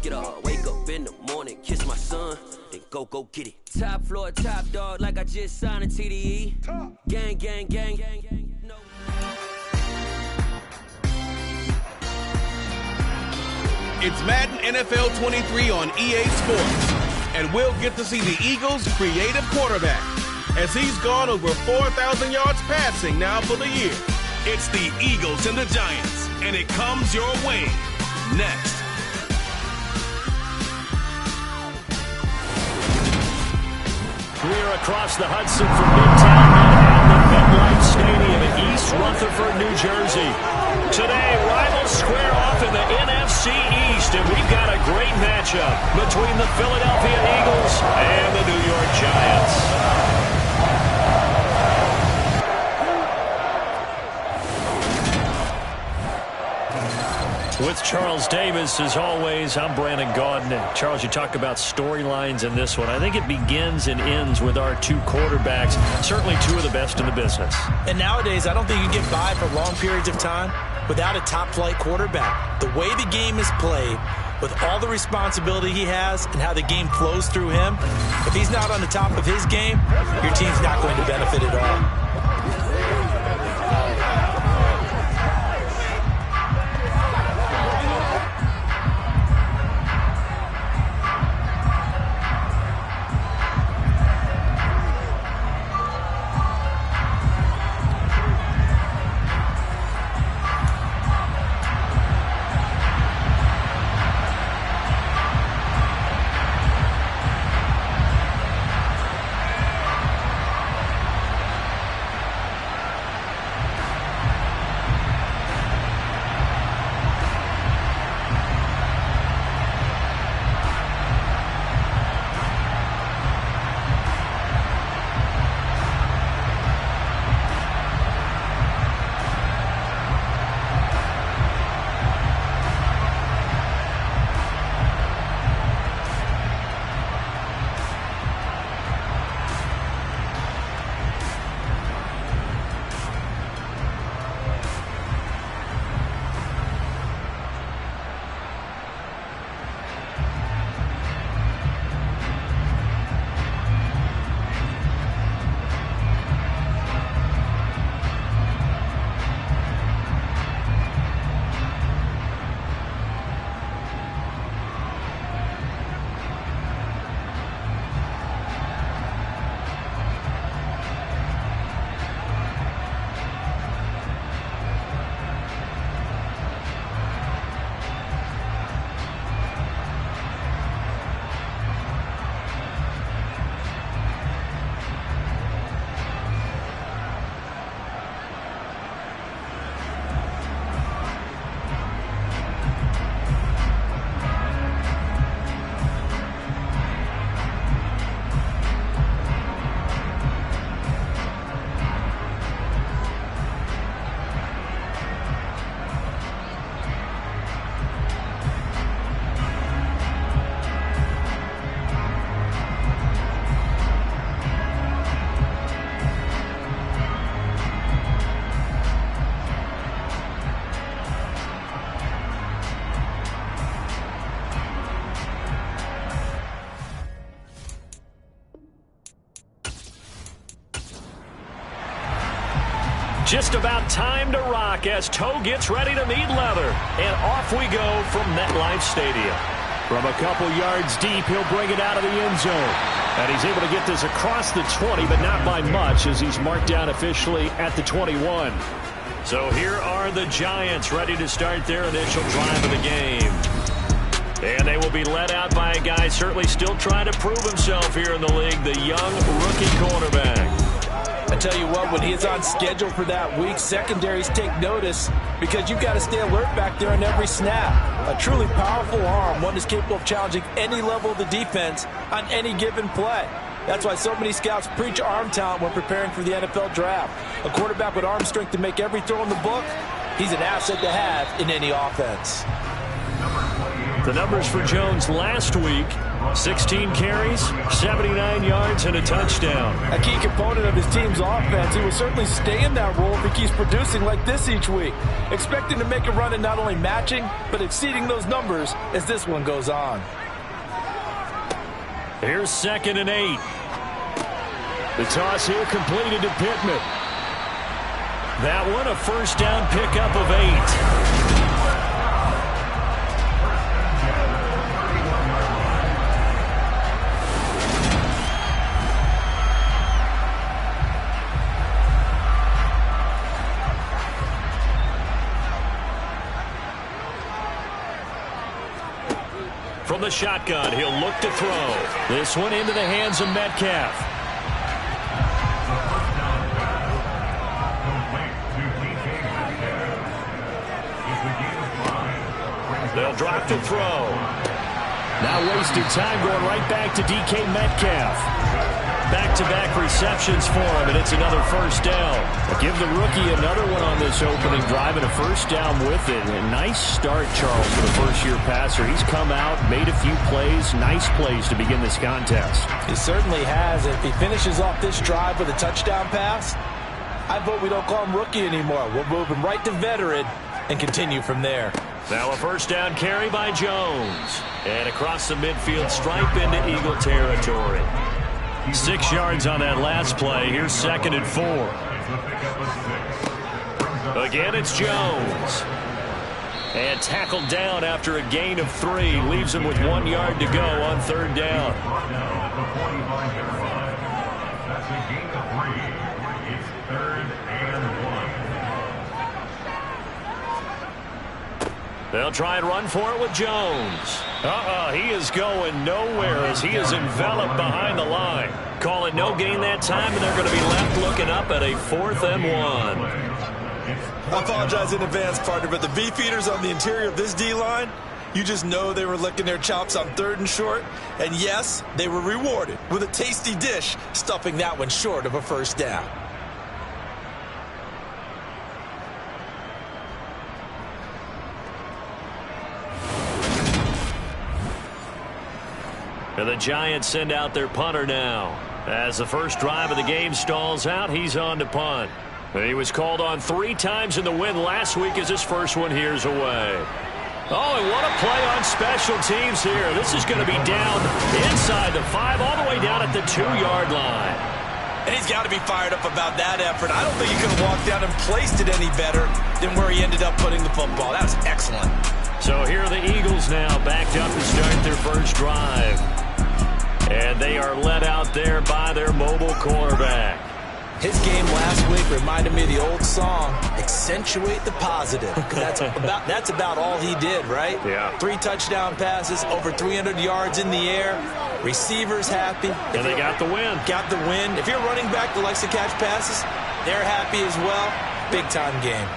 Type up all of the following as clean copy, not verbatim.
Get up, wake up in the morning, kiss my son, then go get it. Top floor, top dog, like I just signed a TDE. Gang, gang, gang, gang, gang. No. It's Madden NFL 23 on EA Sports, and we'll get to see the Eagles' creative quarterback as he's gone over 4,000 yards passing now for the year. It's the Eagles and the Giants, and it comes your way next. We're across the Hudson from Midtown Manhattan at MetLife Stadium in East Rutherford, New Jersey. Today, rivals square off in the NFC East, and we've got a great matchup between the Philadelphia Eagles and the New York Giants. With Charles Davis, as always, I'm Brandon Gaudin. And Charles, you talk about storylines in this one. I think it begins and ends with our two quarterbacks, certainly two of the best in the business. And nowadays, I don't think you can get by for long periods of time without a top-flight quarterback. The way the game is played, with all the responsibility he has and how the game flows through him, if he's not on the top of his game, your team's not going to benefit at all. Just about time to rock as Toe gets ready to meet leather. And off we go from MetLife Stadium. From a couple yards deep, he'll bring it out of the end zone. And he's able to get this across the 20, but not by much as he's marked down officially at the 21. So here are the Giants ready to start their initial drive of the game. And they will be led out by a guy certainly still trying to prove himself here in the league, the young rookie cornerback. I tell you what, when he is on schedule for that week, secondaries take notice because you've got to stay alert back there on every snap. A truly powerful arm, one is capable of challenging any level of the defense on any given play. That's why so many scouts preach arm talent when preparing for the NFL draft. A quarterback with arm strength to make every throw in the book, he's an asset to have in any offense. The numbers for Jones last week: 16 carries, 79 yards, and a touchdown. A key component of his team's offense. He will certainly stay in that role if he keeps producing like this each week. Expecting to make a run and not only matching, but exceeding those numbers as this one goes on. Here's 2nd and 8. The toss here completed to Pittman. That one a first down pickup of 8. From the shotgun, he'll look to throw. This one into the hands of Metcalf. They'll drop to throw. Now wasted time going right back to DK Metcalf. Back-to-back receptions for him, and it's another first down. Give the rookie another one on this opening drive and a first down with it. A nice start, Charles, for the first-year passer. He's come out, made a few plays, nice plays to begin this contest. He certainly has. If he finishes off this drive with a touchdown pass, I vote we don't call him rookie anymore. We'll move him right to veteran and continue from there. Now a first down carry by Jones. And across the midfield stripe into Eagle territory. 6 yards on that last play. Here's 2nd and 4. Again, it's Jones. And tackled down after a gain of 3. Leaves him with 1 yard to go on 3rd down. That's a gain of 3. It's 3rd and 1. They'll try and run for it with Jones. He is going nowhere as he is enveloped behind the line. Call it no gain that time, and they're going to be left looking up at a 4th and 1. I apologize in advance, partner, but the beefeaters on the interior of this D-line, you just know they were licking their chops on 3rd and short. And yes, they were rewarded with a tasty dish, stuffing that one short of a first down. And the Giants send out their punter now. As the first drive of the game stalls out, he's on to punt. He was called on 3 times in the win last week as his first one here's away. Oh, and what a play on special teams here. This is going to be down inside the 5, all the way down at the 2-yard line. And he's got to be fired up about that effort. I don't think he could have walked down and placed it any better than where he ended up putting the football. That was excellent. So here are the Eagles now backed up to start their first drive. And they are led out there by their mobile quarterback. His game last week reminded me of the old song, Accentuate the Positive. That's about all he did, right? Yeah. 3 touchdown passes, over 300 yards in the air. Receivers happy. And they got the win. Got the win. If you're a running back that likes to catch passes, they're happy as well. Big-time game.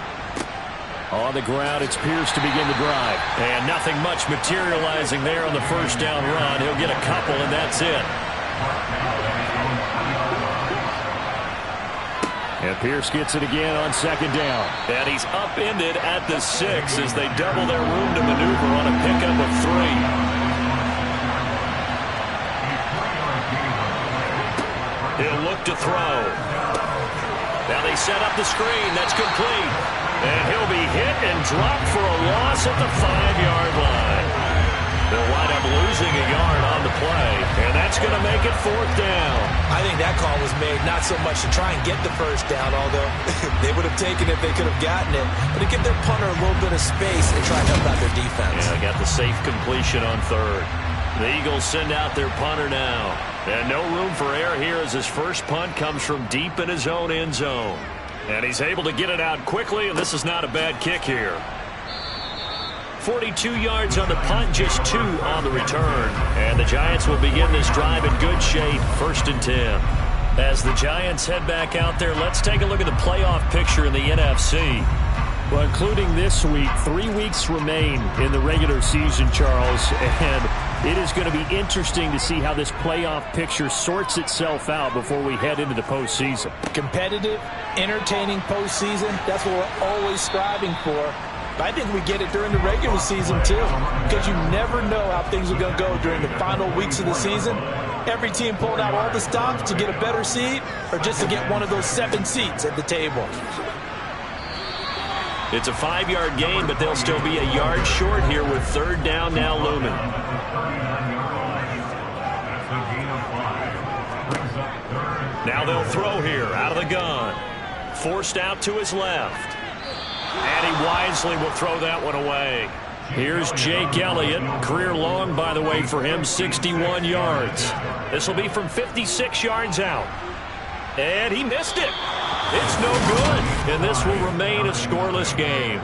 On the ground, it's Pierce to begin the drive. And nothing much materializing there on the first down run. He'll get a couple, and that's it. And Pierce gets it again on 2nd down. And he's upended at the 6 as they double their room to maneuver on a pickup of 3. He'll look to throw. Now they set up the screen. That's complete. And he'll be hit and dropped for a loss at the 5-yard line. They'll wind up losing a yard on the play, and that's going to make it 4th down. I think that call was made not so much to try and get the first down, although they would have taken it if they could have gotten it, but to give their punter a little bit of space and try to help out their defense. Yeah, got the safe completion on 3rd. The Eagles send out their punter now. And no room for error here as his first punt comes from deep in his own end zone. And he's able to get it out quickly, and this is not a bad kick here. 42 yards on the punt, just 2 on the return. And the Giants will begin this drive in good shape, 1st and 10. As the Giants head back out there, let's take a look at the playoff picture in the NFC. Well, including this week, 3 weeks remain in the regular season, Charles, and it is going to be interesting to see how this playoff picture sorts itself out before we head into the postseason. Competitive, entertaining postseason, that's what we're always striving for. But I think we get it during the regular season, too, because you never know how things are going to go during the final weeks of the season. Every team pulling out all the stops to get a better seed or just to get one of those 7 seats at the table. It's a 5-yard gain, but they'll still be a yard short here with 3rd down now looming. Now they'll throw here out of the gun. Forced out to his left. And he wisely will throw that one away. Here's Jake Elliott. Career long, by the way, for him, 61 yards. This will be from 56 yards out. And he missed it. It's no good. And this will remain a scoreless game.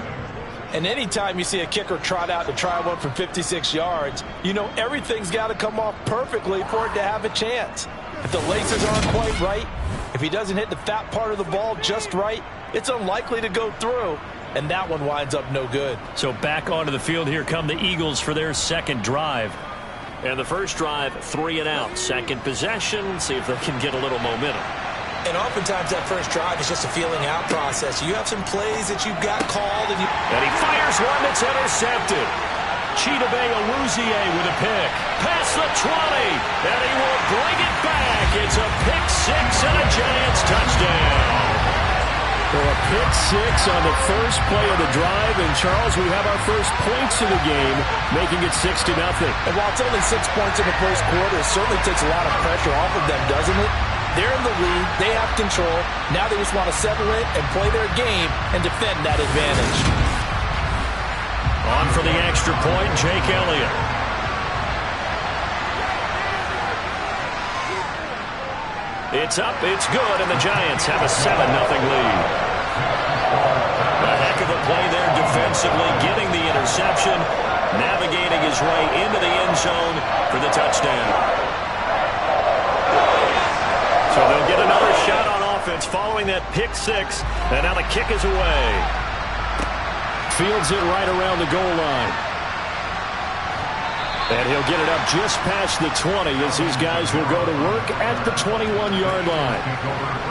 And anytime you see a kicker trot out to try one from 56 yards, you know everything's got to come off perfectly for it to have a chance. If the laces aren't quite right, if he doesn't hit the fat part of the ball just right, it's unlikely to go through. And that one winds up no good. So back onto the field here come the Eagles for their 2nd drive. And the first drive, 3 and out. 2nd possession, see if they can get a little momentum. And oftentimes that first drive is just a feeling out process. You have some plays that you've got called. And he fires one that's intercepted. Chidobe Awuzie with a pick. Past the 20. And he will bring it back. It's a pick 6 and a Giants touchdown. Well, a pick 6 on the first play of the drive. And, Charles, we have our first points of the game, making it 6-0. And while it's only 6 points in the first quarter, it certainly takes a lot of pressure off of them, doesn't it? They're in the lead. They have control. Now they just want to settle it and play their game and defend that advantage. On for the extra point, Jake Elliott. It's up, it's good, and the Giants have a 7-0 lead. A heck of a play there defensively, getting the interception, navigating his way into the end zone for the touchdown. So they'll get another shot on offense following that pick 6, and now the kick is away. Fields it right around the goal line. And he'll get it up just past the 20 as these guys will go to work at the 21-yard line.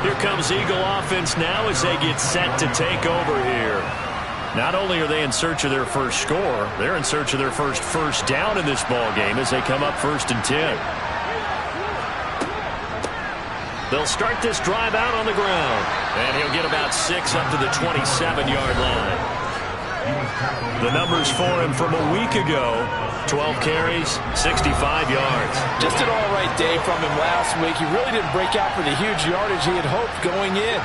Here comes Eagle offense now as they get set to take over here. Not only are they in search of their first score, they're in search of their first down in this ball game as they come up 1st and 10. They'll start this drive out on the ground. And he'll get about 6 up to the 27-yard line. The numbers for him from a week ago, 12 carries, 65 yards. Just an all-right day from him last week. He really didn't break out for the huge yardage he had hoped going in.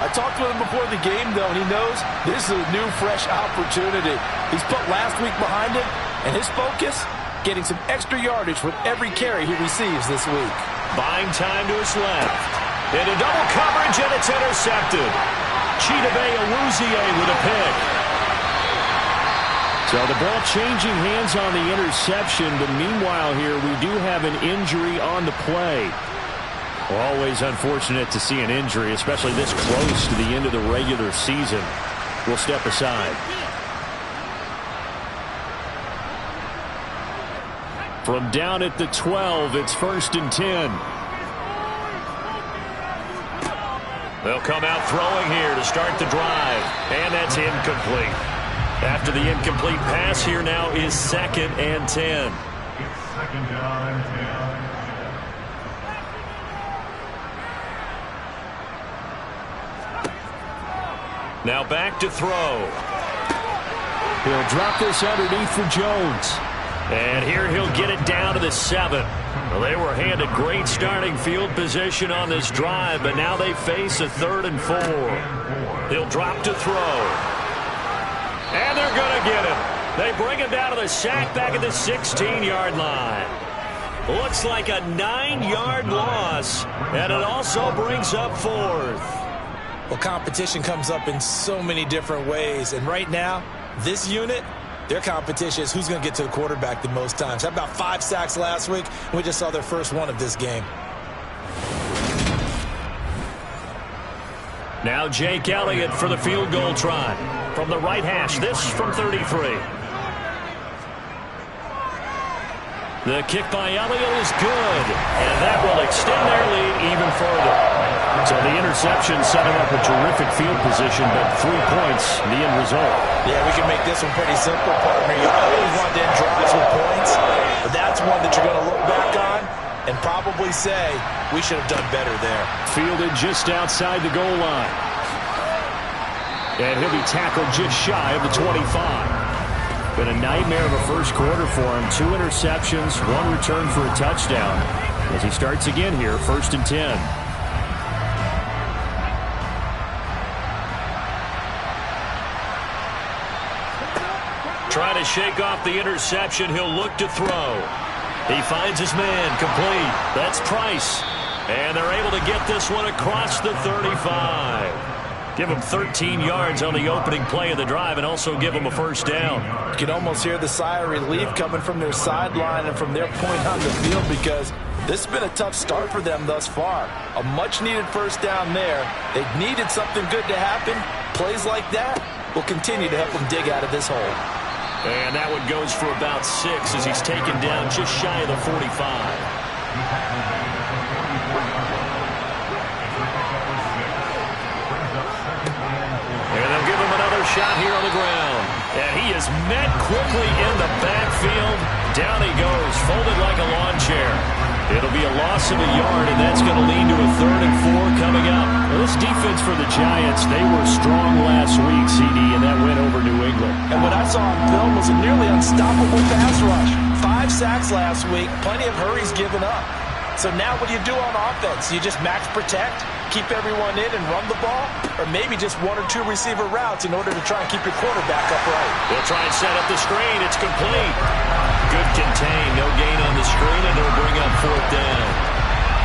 I talked with him before the game, though, and he knows this is a new, fresh opportunity. He's put last week behind him, and his focus, getting some extra yardage with every carry he receives this week. Buying time to his left. Into double coverage, and it's intercepted. Chidobe Awuzie with a pick. So the ball changing hands on the interception, but meanwhile here we do have an injury on the play. Always unfortunate to see an injury, especially this close to the end of the regular season. We'll step aside. From down at the 12, it's 1st and 10. They'll come out throwing here to start the drive, and that's incomplete. After the incomplete pass, here now is 2nd and 10. It's 2nd down and 10. Now back to throw. He'll drop this underneath for Jones. And here he'll get it down to the 7. Well, they were handed great starting field position on this drive, but now they face a 3rd and 4. He'll drop to throw. And they're going to get him. They bring him down to the sack back at the 16-yard line. Looks like a 9-yard loss, and it also brings up 4th. Well, competition comes up in so many different ways, and right now, this unit, their competition is who's going to get to the quarterback the most times. How about 5 sacks last week? We just saw their first one of this game. Now Jake Elliott for the field goal try. From the right hash, this from 33. The kick by Elliott is good, and that will extend their lead even further. So the interception set him up a terrific field position, but 3 points in the end result. Yeah, we can make this one pretty simple, partner. You always want to end drives with points, but that's one that you're going to look back on and probably say, we should have done better there. Fielded just outside the goal line. And he'll be tackled just shy of the 25. Been a nightmare of a first quarter for him. 2 interceptions, 1 return for a touchdown. As he starts again here, 1st and 10. Trying to shake off the interception. He'll look to throw. He finds his man, complete. That's Price. And they're able to get this one across the 35. Give him 13 yards on the opening play of the drive and also give him a first down. You can almost hear the sigh of relief coming from their sideline and from their point on the field because this has been a tough start for them thus far. A much-needed first down there. They've needed something good to happen. Plays like that will continue to help them dig out of this hole. And that one goes for about 6 as he's taken down just shy of the 45. Shot here on the ground. And he is met quickly in the backfield. Down he goes, folded like a lawn chair. It'll be a loss of a yard, and that's going to lead to a 3rd and 4 coming up. Well, this defense for the Giants, they were strong last week, CD, and that went over New England. And what I saw on film was a nearly unstoppable pass rush. 5 sacks last week, plenty of hurries given up. So now what do you do on offense? You just max protect, keep everyone in and run the ball, or maybe just 1 or 2 receiver routes in order to try and keep your quarterback upright. They'll try and set up the screen. It's complete. Good contain. No gain on the screen, and they'll bring up 4th down.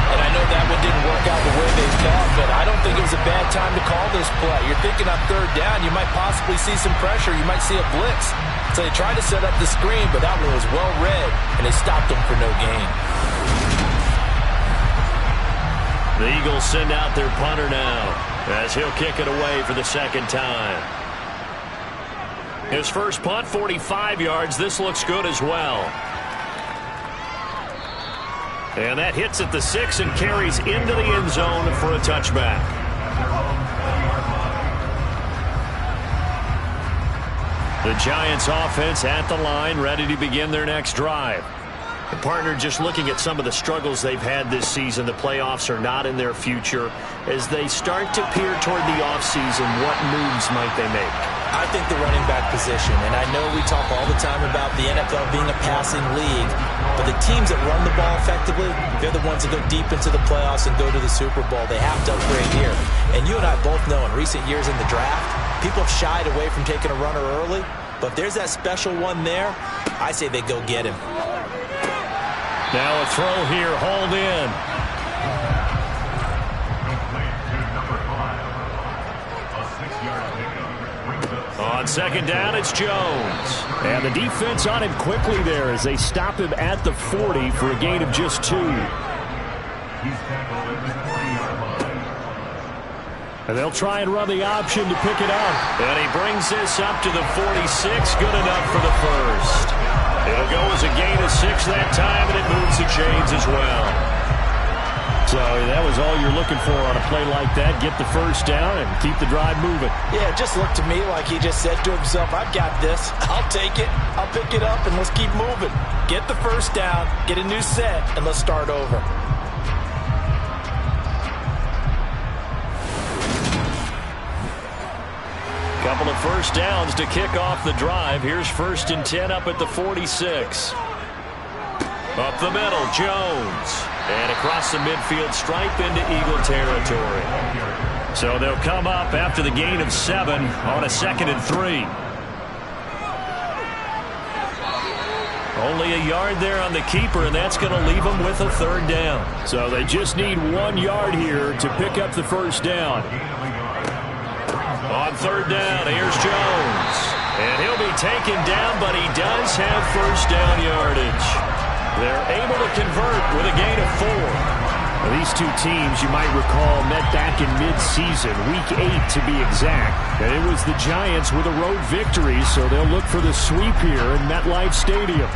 And I know that one didn't work out the way they thought, but I don't think it was a bad time to call this play. You're thinking on 3rd down, you might possibly see some pressure. You might see a blitz. So they tried to set up the screen, but that one was well read, and they stopped them for no gain. The Eagles send out their punter now as he'll kick it away for the 2nd time. His first punt, 45 yards. This looks good as well. And that hits at the 6 and carries into the end zone for a touchback. The Giants offense at the line, ready to begin their next drive. The partner just looking at some of the struggles they've had this season. The playoffs are not in their future. As they start to peer toward the offseason, what moves might they make? I think the running back position, and I know we talk all the time about the NFL being a passing league, but the teams that run the ball effectively, they're the ones that go deep into the playoffs and go to the Super Bowl. They have to upgrade here. And you and I both know in recent years in the draft, people have shied away from taking a runner early, but if there's that special one there, I say they go get him. Now a throw here, hauled in. On 2nd down, it's Jones. And the defense on him quickly there as they stop him at the 40 for a gain of just 2. And they'll try and run the option to pick it up. And he brings this up to the 46. Good enough for the first. It'll go as a gain of 6 that time, and it moves the chains as well. So that was all you're looking for on a play like that. Get the first down and keep the drive moving. Yeah, it just looked to me like he just said to himself, I've got this. I'll take it. I'll pick it up, and let's keep moving. Get the first down, get a new set, and let's start over. Couple of first downs to kick off the drive. Here's 1st and 10 up at the 46. Up the middle, Jones. And across the midfield stripe into Eagle territory. So they'll come up after the gain of 7 on a 2nd and 3. Only a yard there on the keeper, and that's going to leave them with a 3rd down. So they just need 1 yard here to pick up the first down. On 3rd down, here's Jones. And he'll be taken down, but he does have first down yardage. They're able to convert with a gain of 4. Now, these two teams, you might recall, met back in mid-season, Week 8 to be exact. And it was the Giants with a road victory, so they'll look for the sweep here in MetLife Stadium.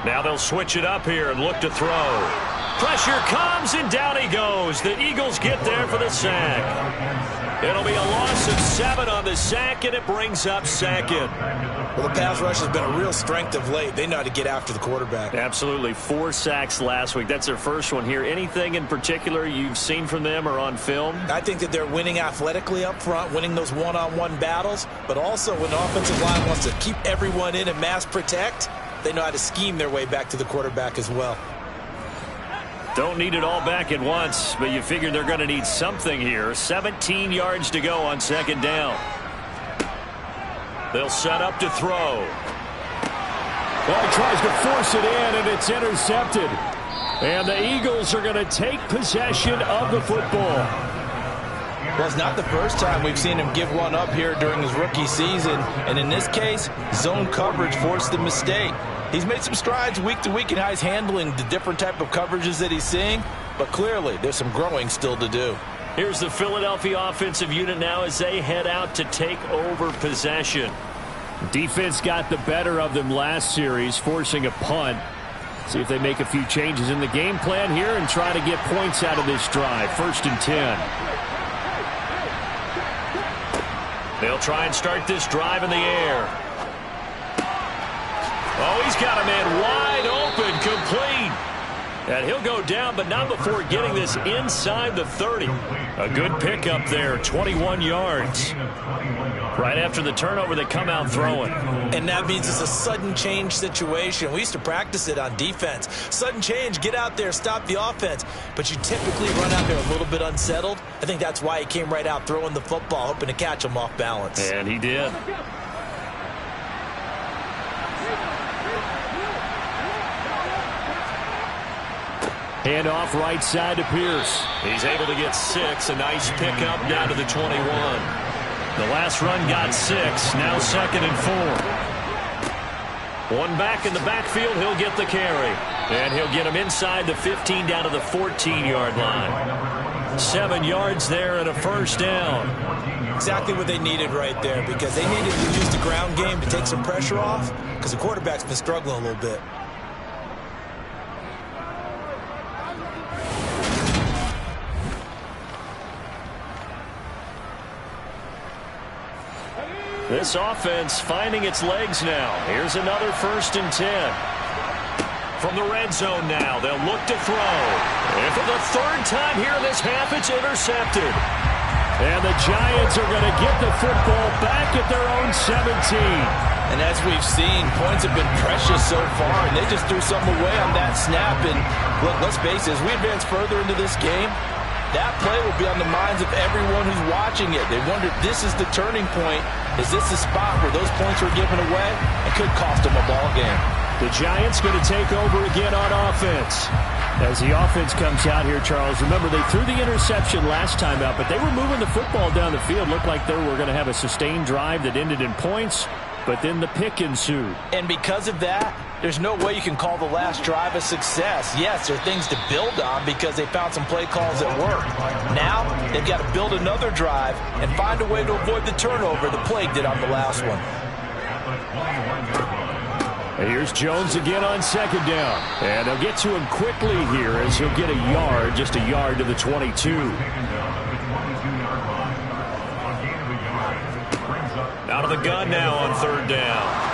Now they'll switch it up here and look to throw. Pressure comes, and down he goes. The Eagles get there for the sack. It'll be a loss of 7 on the sack, and it brings up second. Well, the pass rush has been a real strength of late. They know how to get after the quarterback. Absolutely. 4 sacks last week. That's their first one here. Anything in particular you've seen from them or on film? I think that they're winning athletically up front, winning those one-on-one battles, but also when the offensive line wants to keep everyone in and mass protect, they know how to scheme their way back to the quarterback as well. Don't need it all back at once, but you figure they're going to need something here. 17 yards to go on second down. They'll set up to throw. Well, he tries to force it in, and it's intercepted. And the Eagles are going to take possession of the football. Well, it's not the first time we've seen him give one up here during his rookie season. And in this case, zone coverage forced the mistake. He's made some strides week to week in how he's handling the different type of coverages that he's seeing. But clearly, there's some growing still to do. Here's the Philadelphia offensive unit now as they head out to take over possession. Defense got the better of them last series, forcing a punt. See if they make a few changes in the game plan here and try to get points out of this drive. 1st and 10. They'll try and start this drive in the air. Oh, he's got a man wide open, complete. And he'll go down, but not before getting this inside the 30. A good pickup there, 21 yards. Right after the turnover, they come out throwing. And that means it's a sudden change situation. We used to practice it on defense. Sudden change, get out there, stop the offense. But you typically run out there a little bit unsettled. I think that's why he came right out throwing the football, hoping to catch him off balance. And he did. Hand off right side to Pierce. He's able to get 6. A nice pickup down to the 21. The last run got 6. Now 2nd and 4. One back in the backfield. He'll get the carry. And he'll get him inside the 15 down to the 14-yard line. 7 yards there and a first down. Exactly what they needed right there, because they needed to use the ground game to take some pressure off, because the quarterback's been struggling a little bit. This offense finding its legs now. Here's another 1st and 10. From the red zone now, they'll look to throw. And for the 3rd time here in this half, it's intercepted. And the Giants are going to get the football back at their own 17. And as we've seen, points have been precious so far, and they just threw something away on that snap. And look, let's face it, as we advance further into this game, that play will be on the minds of everyone who's watching it. They wonder, this is the turning point. Is this the spot where those points were given away? It could cost them a ball game. The Giants going to take over again on offense. As the offense comes out here, Charles, remember they threw the interception last time out, but they were moving the football down the field. Looked like they were going to have a sustained drive that ended in points, but then the pick ensued. And because of that, there's no way you can call the last drive a success. Yes, there are things to build on because they found some play calls that work. Now, they've got to build another drive and find a way to avoid the turnover the plague did on the last one. And here's Jones again on 2nd down. And they'll get to him quickly here as he'll get a yard, just a yard to the 22. Out of the gun now on 3rd down.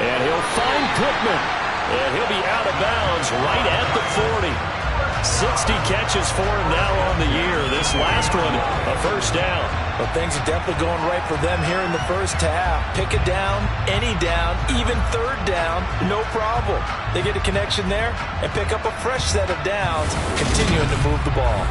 And he'll find Pittman. And he'll be out of bounds right at the 40. 60 catches for him now on the year. This last one, a first down. Well, things are definitely going right for them here in the first half. Pick a down, any down, even 3rd down, no problem. They get a connection there and pick up a fresh set of downs, continuing to move the ball.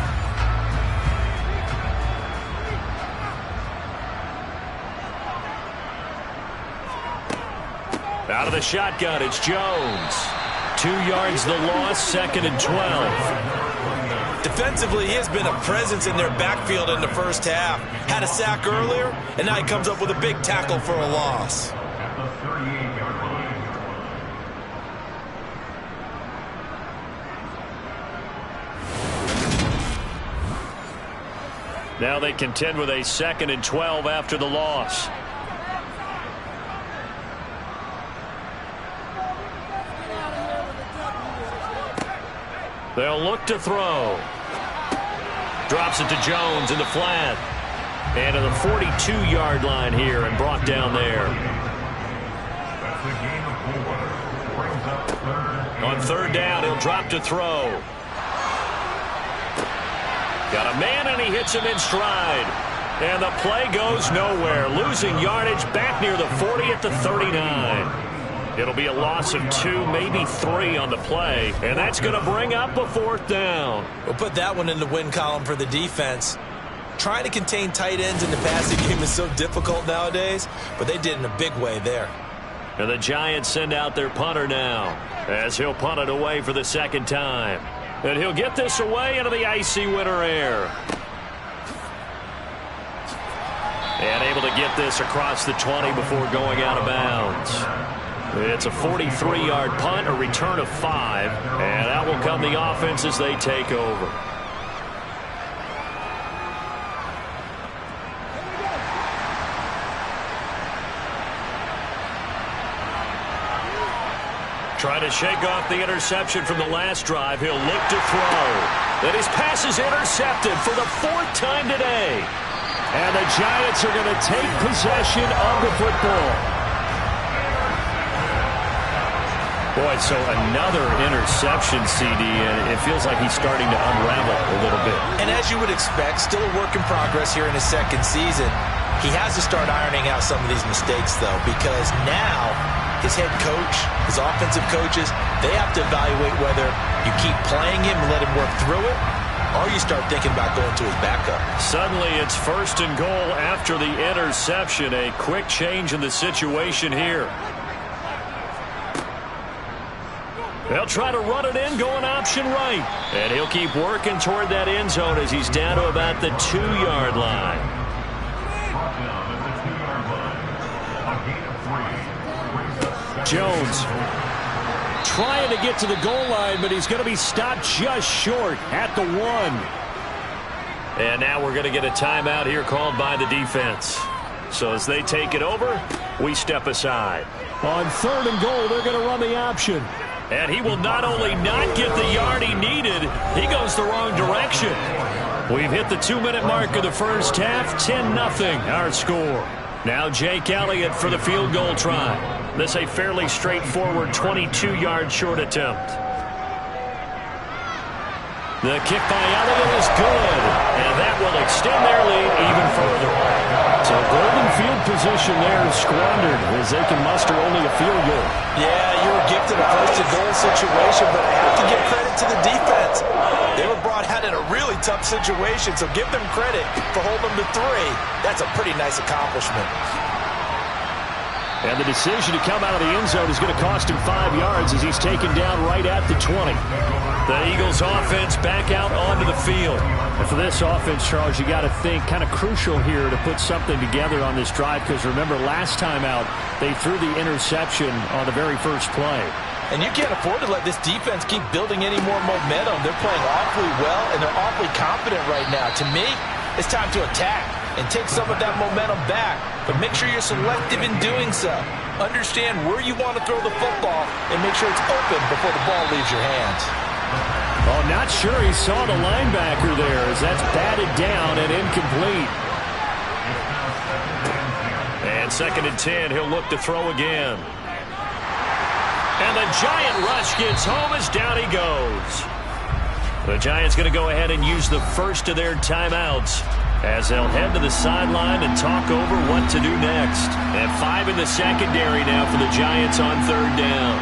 Out of the shotgun, it's Jones. 2 yards the loss, 2nd and 12. Defensively, he has been a presence in their backfield in the first half. Had a sack earlier, and now he comes up with a big tackle for a loss. Now they contend with a 2nd and 12 after the loss. They'll look to throw. Drops it to Jones in the flat. And to the 42-yard line here and brought down there. That's a gain of 4. Brings up third. On third down, he'll drop to throw. Got a man, and he hits him in stride. And the play goes nowhere. Losing yardage back near the 40 at the 39. It'll be a loss of 2, maybe 3 on the play. And that's going to bring up a 4th down. We'll put that one in the win column for the defense. Trying to contain tight ends in the passing game is so difficult nowadays, but they did in a big way there. And the Giants send out their punter now as he'll punt it away for the 2nd time. And he'll get this away into the icy winter air. And able to get this across the 20 before going out of bounds. It's a 43-yard punt, a return of 5. And out will come the offense as they take over. Trying to shake off the interception from the last drive. He'll look to throw. Then his pass is intercepted for the 4th time today. And the Giants are going to take possession of the football. Boy, so another interception, CD, and it feels like he's starting to unravel a little bit. And as you would expect, still a work in progress here in his 2nd season. He has to start ironing out some of these mistakes, though, because now his head coach, his offensive coaches, they have to evaluate whether you keep playing him and let him work through it, or you start thinking about going to his backup. Suddenly it's 1st and goal after the interception. A quick change in the situation here. They'll try to run it in, going option right. And he'll keep working toward that end zone as he's down to about the 2-yard line. Brought down at the 2-yard line. A gain of 3. Brings up Jones trying to get to the goal line, but he's going to be stopped just short at the 1. And now we're going to get a timeout here called by the defense. So as they take it over, we step aside. On 3rd and goal, they're going to run the option. And he will not only not get the yard he needed, he goes the wrong direction. We've hit the 2-minute mark of the first half, 10-0 our score. Now Jake Elliott for the field goal try. This a fairly straightforward 22-yard short attempt. The kick by Elliott is good, and that will extend their lead even further. So golden field position there is squandered as they can muster only a field goal. Yeah, you were gifted a 1st and goal situation, but I have to give credit to the defense. They were brought out in a really tough situation, so give them credit for holding them to 3. That's a pretty nice accomplishment. And the decision to come out of the end zone is going to cost him 5 yards as he's taken down right at the 20. The Eagles offense back out onto the field. And for this offense, Charles, you got to think kind of crucial here to put something together on this drive, because remember last time out they threw the interception on the very first play. And you can't afford to let this defense keep building any more momentum. They're playing awfully well, and they're awfully confident right now. To me, it's time to attack and take some of that momentum back. But make sure you're selective in doing so. Understand where you want to throw the football and make sure it's open before the ball leaves your hands. Oh, not sure he saw the linebacker there as that's batted down and incomplete. And 2nd and 10, he'll look to throw again. And the Giant rush gets home as down he goes. The Giants going to go ahead and use the first of their timeouts as they'll head to the sideline and talk over what to do next. And 5 in the secondary now for the Giants on 3rd down.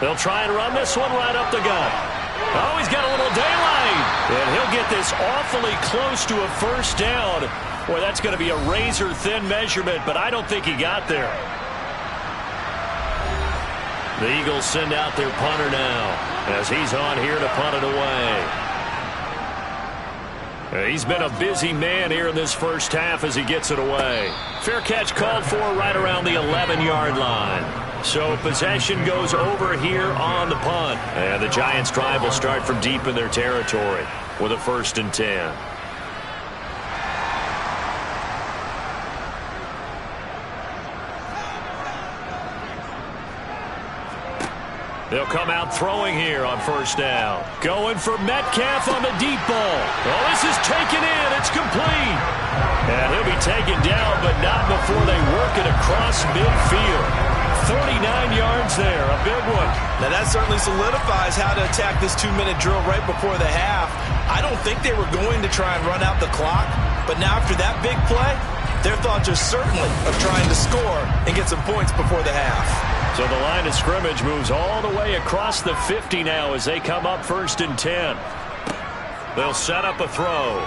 They'll try and run this one right up the gut. Oh, he's got a little daylight. And he'll get this awfully close to a 1st down. Boy, that's going to be a razor-thin measurement, but I don't think he got there. The Eagles send out their punter now as he's on here to punt it away. He's been a busy man here in this first half as he gets it away. Fair catch called for right around the 11-yard line. So possession goes over here on the punt. And the Giants' drive will start from deep in their territory with a 1st and 10. They'll come out throwing here on first down. Going for Metcalf on the deep ball. Oh, this is taken in. It's complete. And he'll be taken down, but not before they work it across midfield. 39 yards there, a big one. Now that certainly solidifies how to attack this 2-minute drill right before the half. I don't think they were going to try and run out the clock, but now after that big play, their thoughts are certainly of trying to score and get some points before the half. So the line of scrimmage moves all the way across the 50 now as they come up 1st and 10. They'll set up a throw.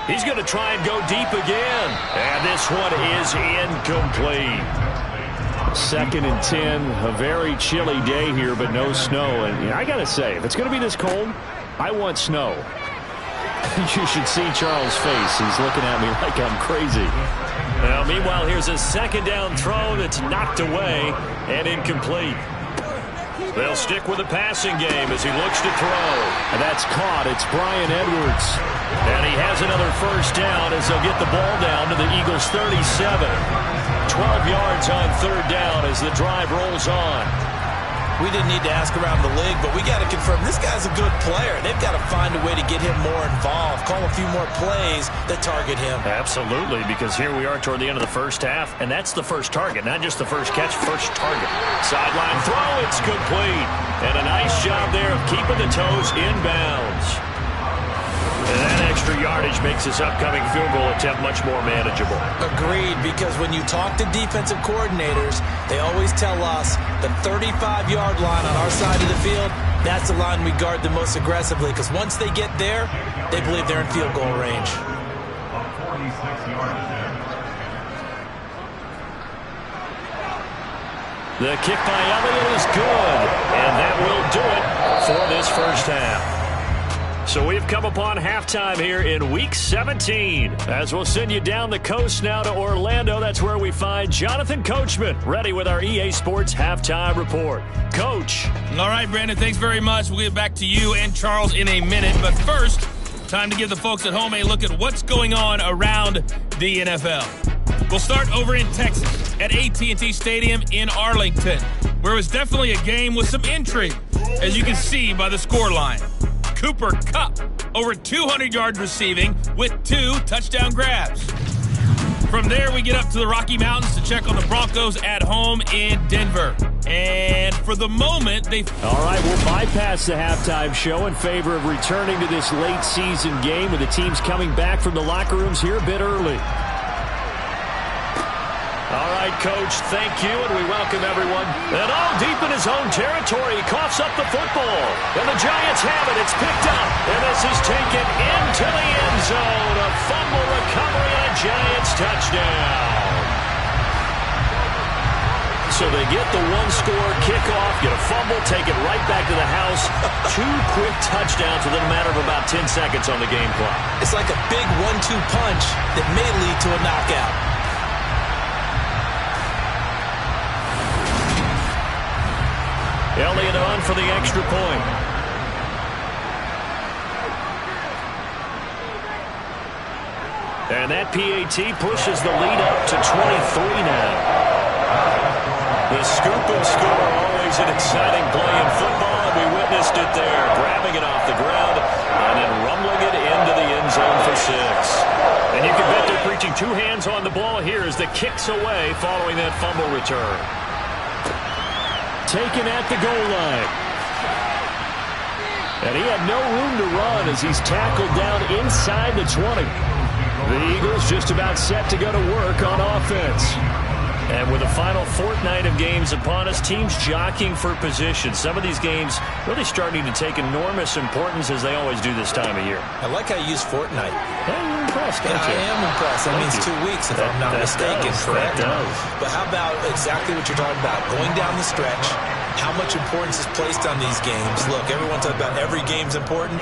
He's going to try and go deep again. And this one is incomplete. 2nd and 10, a very chilly day here, but no snow. And I got to say, if it's going to be this cold, I want snow. You should see Charles' face. He's looking at me like I'm crazy. Now, meanwhile, here's a 2nd down throw that's knocked away and incomplete. They'll stick with the passing game as he looks to throw. And that's caught. It's Bryan Edwards. And he has another 1st down as they'll get the ball down to the Eagles' 37. 12 yards on 3rd down as the drive rolls on. We didn't need to ask around the league, but we got to confirm this guy's a good player. They've got to find a way to get him more involved, call a few more plays that target him. Absolutely, because here we are toward the end of the first half, and that's the first target, not just the first catch, first target. Sideline throw, it's complete. And a nice job there of keeping the toes inbounds. And that extra yardage makes this upcoming field goal attempt much more manageable. Agreed, because when you talk to defensive coordinators, they always tell us the 35-yard line on our side of the field, that's the line we guard the most aggressively, because once they get there, they believe they're in field goal range. A 46-yard attempt. The kick by Elliott is good, and that will do it for this first half. So we've come upon halftime here in Week 17. As we'll send you down the coast now to Orlando, that's where we find Jonathan Coachman, ready with our EA Sports Halftime Report. Coach. All right, Brandon, thanks very much. We'll get back to you and Charles in a minute. But first, time to give the folks at home a look at what's going on around the NFL. We'll start over in Texas at AT&T Stadium in Arlington, where it was definitely a game with some intrigue, as you can see by the scoreline. Cooper Kupp, over 200 yards receiving with 2 touchdown grabs. From there, we get up to the Rocky Mountains to check on the Broncos at home in Denver. And for the moment, All right, we'll bypass the halftime show in favor of returning to this late season game with the teams coming back from the locker rooms here a bit early. All right, Coach, thank you, and we welcome everyone. And all deep in his own territory, he coughs up the football. And the Giants have it. It's picked up. And this is taken into the end zone. A fumble recovery and a Giants touchdown. So they get the one-score kickoff, get a fumble, take it right back to the house. 2 quick touchdowns within a matter of about 10 seconds on the game clock. It's like a big 1-2 punch that may lead to a knockout. Elliott on for the extra point. And that PAT pushes the lead up to 23 now. The scoop and score, always an exciting play in football, and we witnessed it there, grabbing it off the ground and then rumbling it into the end zone for 6. And you can bet they're preaching 2 hands on the ball here as the kick's away following that fumble return. Taken at the goal line. And he had no room to run as he's tackled down inside the 20. The Eagles just about set to go to work on offense. And with the final fortnight of games upon us, teams jockeying for position. Some of these games really starting to take enormous importance as they always do this time of year. I like how you use fortnight. Yeah, you're impressed, don't you? I am impressed. That means 2 weeks, if I'm not mistaken, correct? That does. But how about exactly what you're talking about? Going down the stretch, how much importance is placed on these games. Look, everyone talks about every game's important.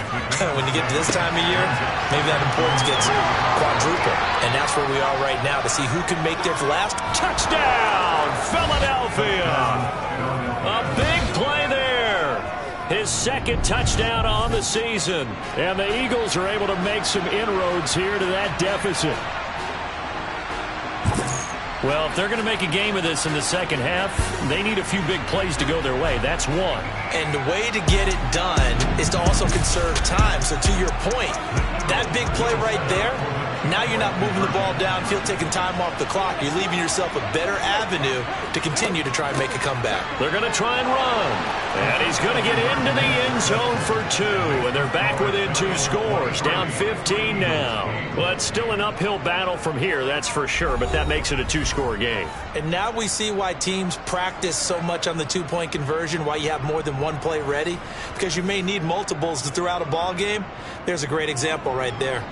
When you get to this time of year, maybe that importance gets quadruple. And that's where we are right now to see who can make their last touchdown, Philadelphia. A big play there. His 2nd touchdown on the season. And the Eagles are able to make some inroads here to that deficit. Well, if they're going to make a game of this in the second half, they need a few big plays to go their way. That's one. And the way to get it done is to also conserve time. So to your point, that big play right there, now you're not moving the ball downfield, taking time off the clock. You're leaving yourself a better avenue to continue to try and make a comeback. They're going to try and run. And he's going to get into the end zone for 2. And they're back within 2 scores. Down 15 now. Well, it's still an uphill battle from here, that's for sure. But that makes it a 2-score game. And now we see why teams practice so much on the 2-point conversion, why you have more than one play ready. Because you may need multiples to throw out a ball game. There's a great example right there.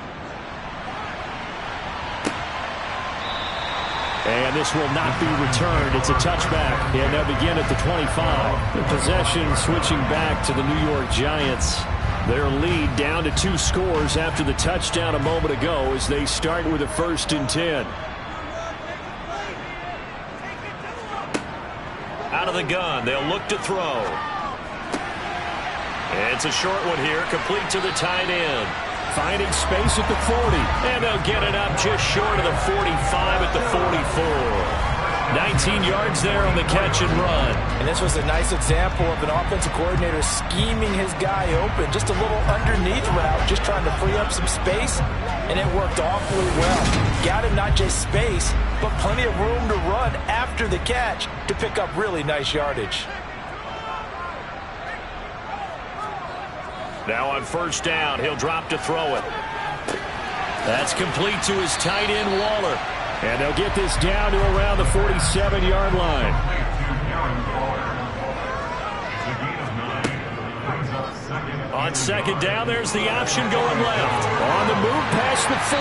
And this will not be returned. It's a touchback. And they'll begin at the 25. The possession switching back to the New York Giants. Their lead down to 2 scores after the touchdown a moment ago as they start with a 1st and 10. Out of the gun. They'll look to throw. It's a short one here, complete to the tight end. Finding space at the 40, and they'll get it up just short of the 45 at the 44. 19 yards there on the catch and run. And this was a nice example of an offensive coordinator scheming his guy open. Just a little underneath route, just trying to free up some space, and it worked awfully well. Got him not just space, but plenty of room to run after the catch to pick up really nice yardage. Now on 1st down, he'll drop to throw it. That's complete to his tight end, Waller. And they'll get this down to around the 47-yard line. On 2nd down, there's the option going left. On the move past the 40.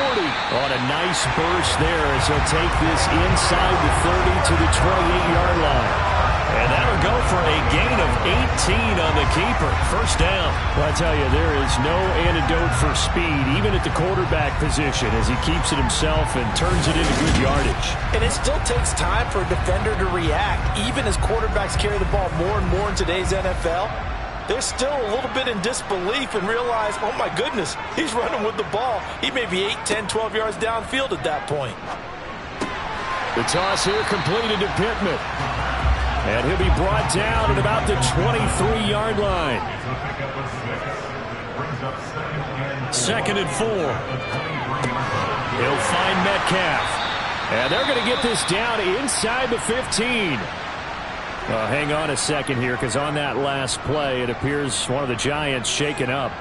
On a nice burst there as he'll take this inside the 30 to the 28-yard line. And that'll go for a gain of 18 on the keeper. 1st down. Well, I tell you, there is no antidote for speed, even at the quarterback position, as he keeps it himself and turns it into good yardage. And it still takes time for a defender to react. Even as quarterbacks carry the ball more and more in today's NFL, they're still a little bit in disbelief and realize, oh my goodness, he's running with the ball. He may be 8, 10, 12 yards downfield at that point. The toss here completed to Pittman. And he'll be brought down at about the 23-yard line. 2nd and 4. He'll find Metcalf. And they're going to get this down inside the 15. Hang on a second here, because on that last play, it appears one of the Giants shaken up.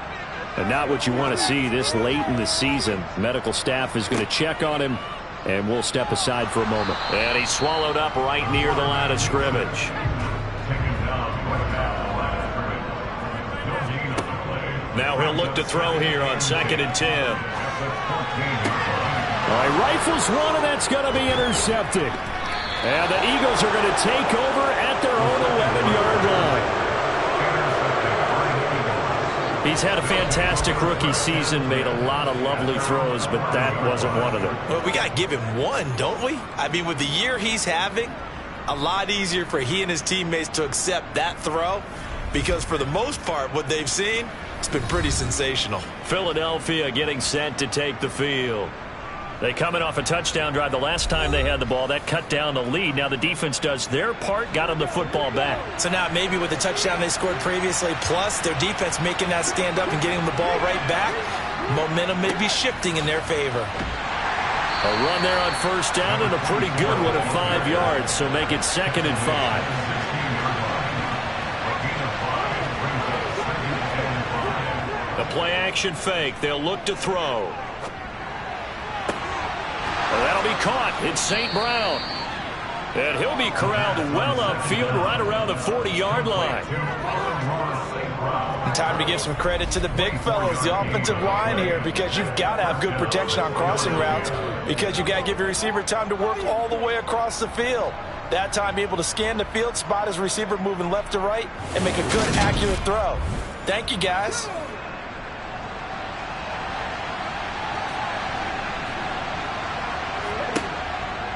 And not what you want to see this late in the season. Medical staff is going to check on him. And we'll step aside for a moment. And he's swallowed up right near the line of scrimmage. Now he'll look to throw here on 2nd and 10. All right, rifles one, and that's going to be intercepted. And the Eagles are going to take over at their own 11-yard line. He's had a fantastic rookie season, made a lot of lovely throws, but that wasn't one of them. Well, we got to give him one, don't we? I mean, with the year he's having, a lot easier for he and his teammates to accept that throw, because for the most part, what they've seen, it's been pretty sensational. Philadelphia getting set to take the field. They coming off a touchdown drive the last time they had the ball. That cut down the lead. Now the defense does their part, got them the football back. So now maybe with the touchdown they scored previously, plus their defense making that stand up and getting them the ball right back, momentum may be shifting in their favor. A run there on 1st down, and a pretty good one at 5 yards, so make it 2nd and 5. The play action fake. They'll look to throw. Well, that'll be caught. It's St. Brown. And he'll be corralled well upfield right around the 40-yard line. And time to give some credit to the big fellows, the offensive line here, because you've got to have good protection on crossing routes, because you've got to give your receiver time to work all the way across the field. That time able to scan the field, spot his receiver moving left to right, and make a good, accurate throw. Thank you, guys.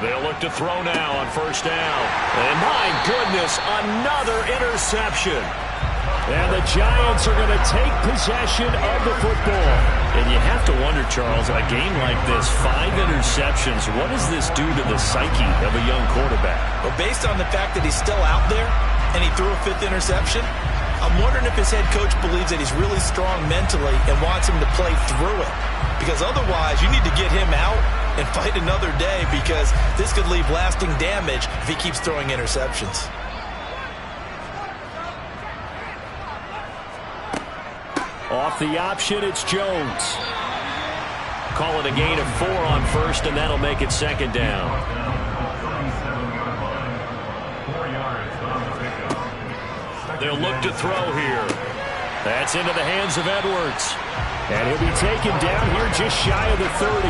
They'll look to throw now on 1st down. And my goodness, another interception. And the Giants are going to take possession of the football. And you have to wonder, Charles, a game like this, 5 interceptions, what does this do to the psyche of a young quarterback? Well, based on the fact that he's still out there and he threw a 5th interception, I'm wondering if his head coach believes that he's really strong mentally and wants him to play through it. Because otherwise, you need to get him out and fight another day, because this could leave lasting damage if he keeps throwing interceptions. Off the option, it's Jones. Call it a gain of 4 on first, and that'll make it second down. They'll look to throw here. That's into the hands of Edwards. And he'll be taken down here just shy of the 30.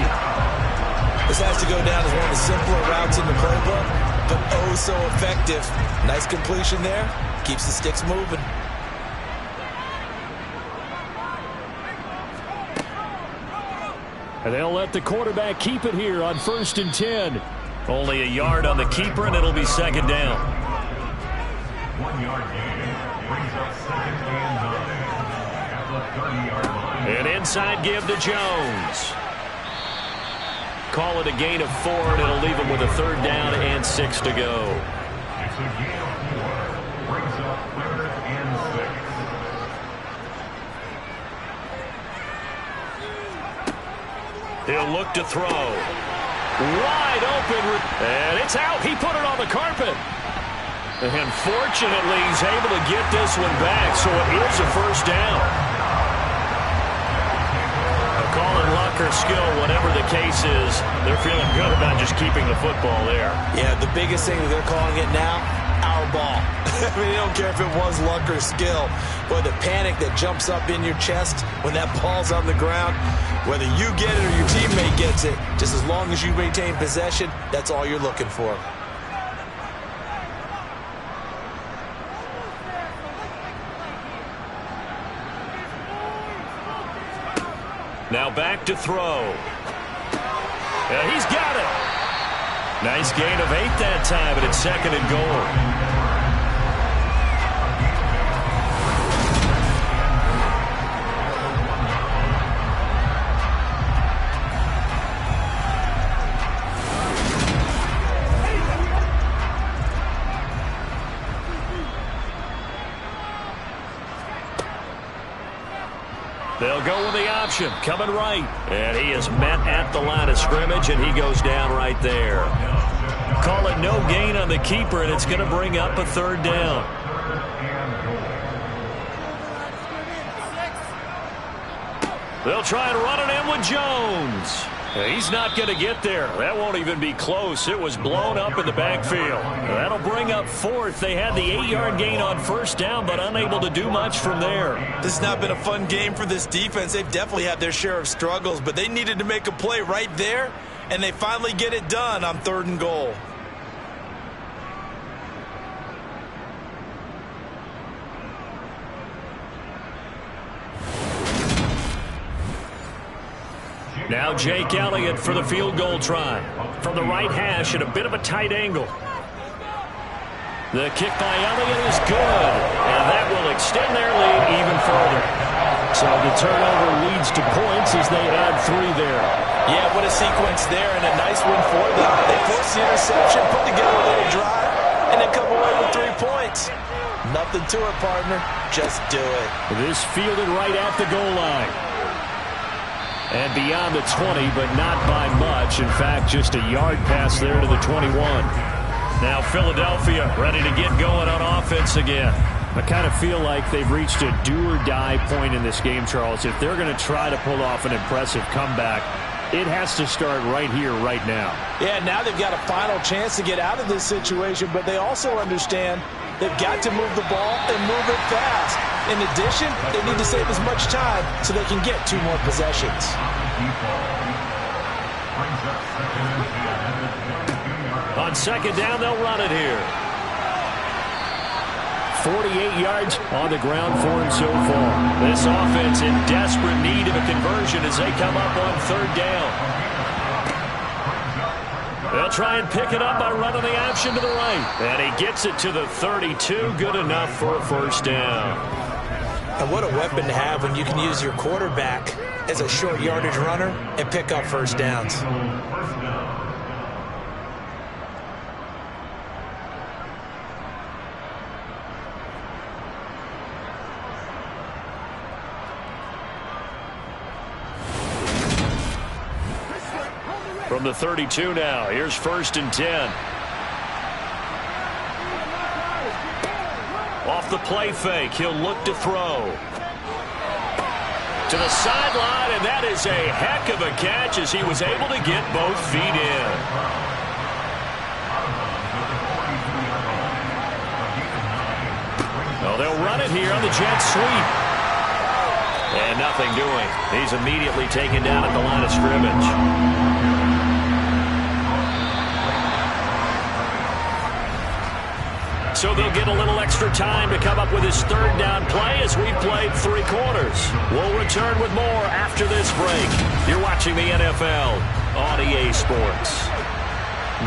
This has to go down as one of the simpler routes in the playbook, but oh so effective. Nice completion there. Keeps the sticks moving. And they'll let the quarterback keep it here on 1st and 10. Only a yard on the keeper, and it'll be second down. 1 yard gain brings up 2nd and 9 at the 30-yard line. An inside give to Jones. Call it a gain of 4, and it'll leave him with a 3rd down and 6 to go. It's a gain of 4, brings up 3rd and 6. He'll look to throw. Wide open, and it's out. He put it on the carpet. And fortunately, he's able to get this one back, so it is a 1st down. Call it luck or skill, whatever the case is, they're feeling good about just keeping the football there. Yeah, the biggest thing that they're calling it now, our ball. I mean, they don't care if it was luck or skill. Boy, the panic that jumps up in your chest when that ball's on the ground, whether you get it or your teammate gets it, just as long as you maintain possession, that's all you're looking for. Now back to throw. He's got it. Nice gain of 8 that time, but it's 2nd and goal. They'll go with the option, coming right. And he is met at the line of scrimmage, and he goes down right there. Call it no gain on the keeper, and it's going to bring up a 3rd down. They'll try and run it in with Jones. He's not going to get there. That won't even be close. It was blown up in the backfield. That'll bring up 4th. They had the 8-yard gain on 1st down, but unable to do much from there. This has not been a fun game for this defense. They've definitely had their share of struggles, but they needed to make a play right there, and they finally get it done on 3rd and goal. Now Jake Elliott for the field goal try. From the right hash at a bit of a tight angle. The kick by Elliott is good. And that will extend their lead even further. So the turnover leads to points as they add 3 there. Yeah, what a sequence there, and a nice win for them. They forced the interception, put together a little drive, and then come away with 3 points. Nothing to it, partner. Just do it. This fielded right at the goal line. And beyond the 20, but not by much. In fact, just a yard pass there to the 21. Now Philadelphia ready to get going on offense again. I kind of feel like they've reached a do-or-die point in this game, Charles. If they're going to try to pull off an impressive comeback, it has to start right here, right now. Yeah, now they've got a final chance to get out of this situation, but they also understand they've got to move the ball and move it fast. In addition, they need to save as much time so they can get 2 more possessions. On 2nd down, they'll run it here. 48 yards on the ground for him so far. This offense in desperate need of a conversion as they come up on 3rd down. They'll try and pick it up by running the option to the right. And he gets it to the 32. Good enough for a 1st down. And what a weapon to have when you can use your quarterback as a short yardage runner and pick up first downs. From the 32 now, here's 1st and 10. Off the play fake, he'll look to throw. To the sideline, and that is a heck of a catch as he was able to get both feet in. Well, they'll run it here on the jet sweep. And nothing doing. He's immediately taken down at the line of scrimmage. So they'll get a little extra time to come up with his 3rd down play as we've played 3 quarters. We'll return with more after this break. You're watching the NFL on EA Sports.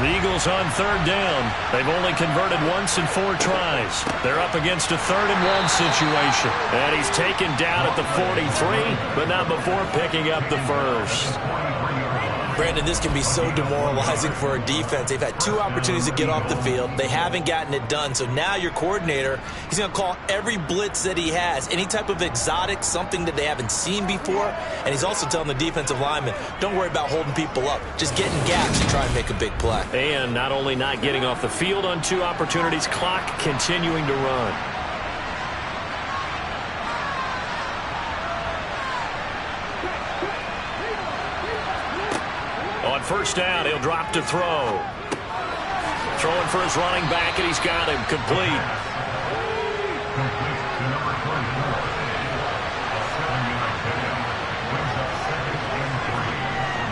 The Eagles on 3rd down. They've only converted once in 4 tries. They're up against a 3rd and 1 situation. And he's taken down at the 43, but not before picking up the first. Brandon, this can be so demoralizing for a defense. They've had 2 opportunities to get off the field. They haven't gotten it done. So now your coordinator, he's going to call every blitz that he has, any type of exotic, something that they haven't seen before. And he's also telling the defensive lineman, don't worry about holding people up. Just get in gaps and try and make a big play. And not only not getting off the field on 2 opportunities, clock continuing to run. On 1st down, he'll drop to throw. Throwing for his running back, and he's got him complete.